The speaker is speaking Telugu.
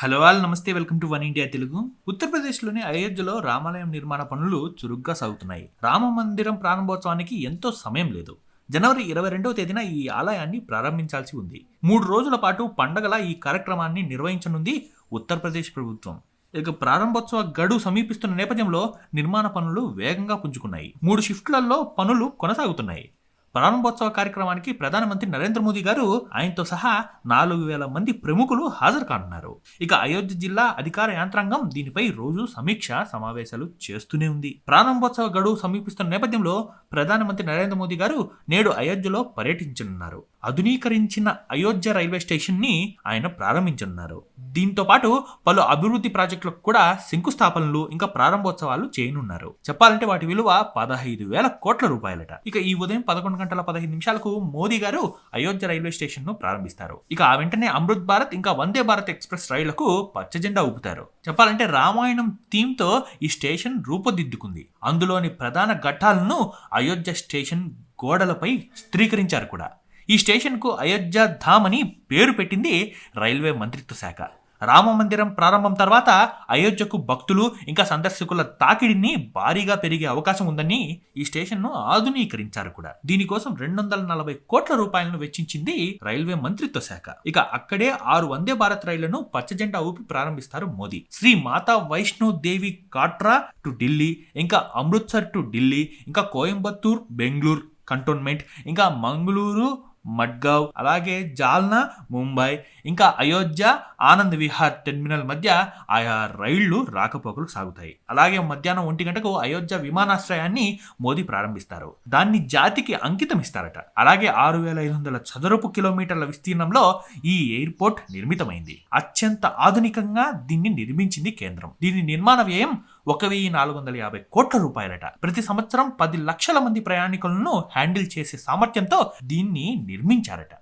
హలో ఆల్ నమస్తే welcome to one India Telugu. ఉత్తరప్రదేశ్లోని అయోధ్యలో రామాలయం నిర్మాణ పనులు చురుగ్గా సాగుతున్నాయి. రామ మందిరం ప్రారంభోత్సవానికి ఎంతో సమయం లేదు. జనవరి 22వ తేదీన ఈ ఆలయాన్ని ప్రారంభించాల్సి ఉంది. 3 రోజుల పాటు పండగల ఈ కార్యక్రమాన్ని నిర్వహించనుంది ఉత్తరప్రదేశ్ ప్రభుత్వం. ఇక ప్రారంభోత్సవ గడువు సమీపిస్తున్న నేపథ్యంలో నిర్మాణ పనులు వేగంగా పుంజుకున్నాయి. 3 షిఫ్ట్లలో పనులు కొనసాగుతున్నాయి. ప్రారంభోత్సవ కార్యక్రమానికి ప్రధానమంత్రి నరేంద్ర మోదీ గారు ఆయనతో సహా 4,000 మంది ప్రముఖులు హాజరు కానున్నారు. ఇక అయోధ్య జిల్లా అధికార యంత్రాంగం దీనిపై రోజు సమీక్ష సమావేశాలు చేస్తూనే ఉంది. ప్రారంభోత్సవ గడువు సమీపిస్తున్న నేపథ్యంలో ప్రధానమంత్రి నరేంద్ర మోదీ గారు నేడు అయోధ్యలో పర్యటించనున్నారు. ఆధునీకరించిన అయోధ్య రైల్వే స్టేషన్ ని ఆయన ప్రారంభించనున్నారు. దీంతో పాటు పలు అభివృద్ధి ప్రాజెక్టులకు కూడా శంకుస్థాపనలు ఇంకా ప్రారంభోత్సవాలు చేయనున్నారు. చెప్పాలంటే వాటి విలువ 15,000 కోట్ల రూపాయలట. ఇక ఈ ఉదయం 11 గంటల 15 నిమిషాలకు మోదీ గారు అయోధ్య రైల్వే స్టేషన్ ను ప్రారంభిస్తారు. ఇక ఆ వెంటనే అమృత్ భారత్ ఇంకా వందే భారత్ ఎక్స్ప్రెస్ రైళ్లకు పచ్చజెండా ఊపుతారు. చెప్పాలంటే రామాయణం థీమ్ తో ఈ స్టేషన్ రూపుదిద్దుకుంది. అందులోని ప్రధాన ఘట్టాలను అయోధ్య స్టేషన్ గోడలపై చిత్రీకరించారు కూడా. ఈ స్టేషన్ కు అయోధ్య ధామ్ అని పేరు పెట్టింది రైల్వే మంత్రిత్వ శాఖ. రామ మందిరం ప్రారంభం తర్వాత అయోధ్యకు భక్తులు ఇంకా సందర్శకుల తాకిడిని భారీగా పెరిగే అవకాశం ఉందని ఈ స్టేషన్ ను ఆధునీకరించారు కూడా. దీనికోసం 240 కోట్ల రూపాయలను వెచ్చించింది రైల్వే మంత్రిత్వ శాఖ. ఇక అక్కడే 6 వందే భారత్ రైళ్లను పచ్చజెండా ఊపి ప్రారంభిస్తారు మోదీ. శ్రీ మాతా వైష్ణో దేవి కాట్రా టు ఢిల్లీ, ఇంకా అమృత్సర్ టు ఢిల్లీ, ఇంకా కోయంబత్తూర్ బెంగళూరు కంటోన్మెంట్, ఇంకా మంగళూరు మడ్గావ్, అలాగే జాల్నా ముంబై, ఇంకా అయోధ్య ఆనంద్ విహార్ టెర్మినల్ మధ్య ఆయా రైళ్లు రాకపోకలు సాగుతాయి. అలాగే మధ్యాహ్నం 1 గంటకు అయోధ్య విమానాశ్రయాన్ని మోదీ ప్రారంభిస్తారు. దాన్ని జాతికి అంకితం ఇస్తారట. అలాగే 6,500 చదరపు కిలోమీటర్ల విస్తీర్ణంలో ఈ ఎయిర్పోర్ట్ నిర్మితమైంది. అత్యంత ఆధునికంగా దీన్ని నిర్మించింది కేంద్రం. దీని నిర్మాణ వ్యయం 1,450 కోట్ల రూపాయలట. ప్రతి సంవత్సరం 10 లక్షల మంది ప్రయాణికులను హ్యాండిల్ చేసే సామర్థ్యంతో దీన్ని నిర్మించారట.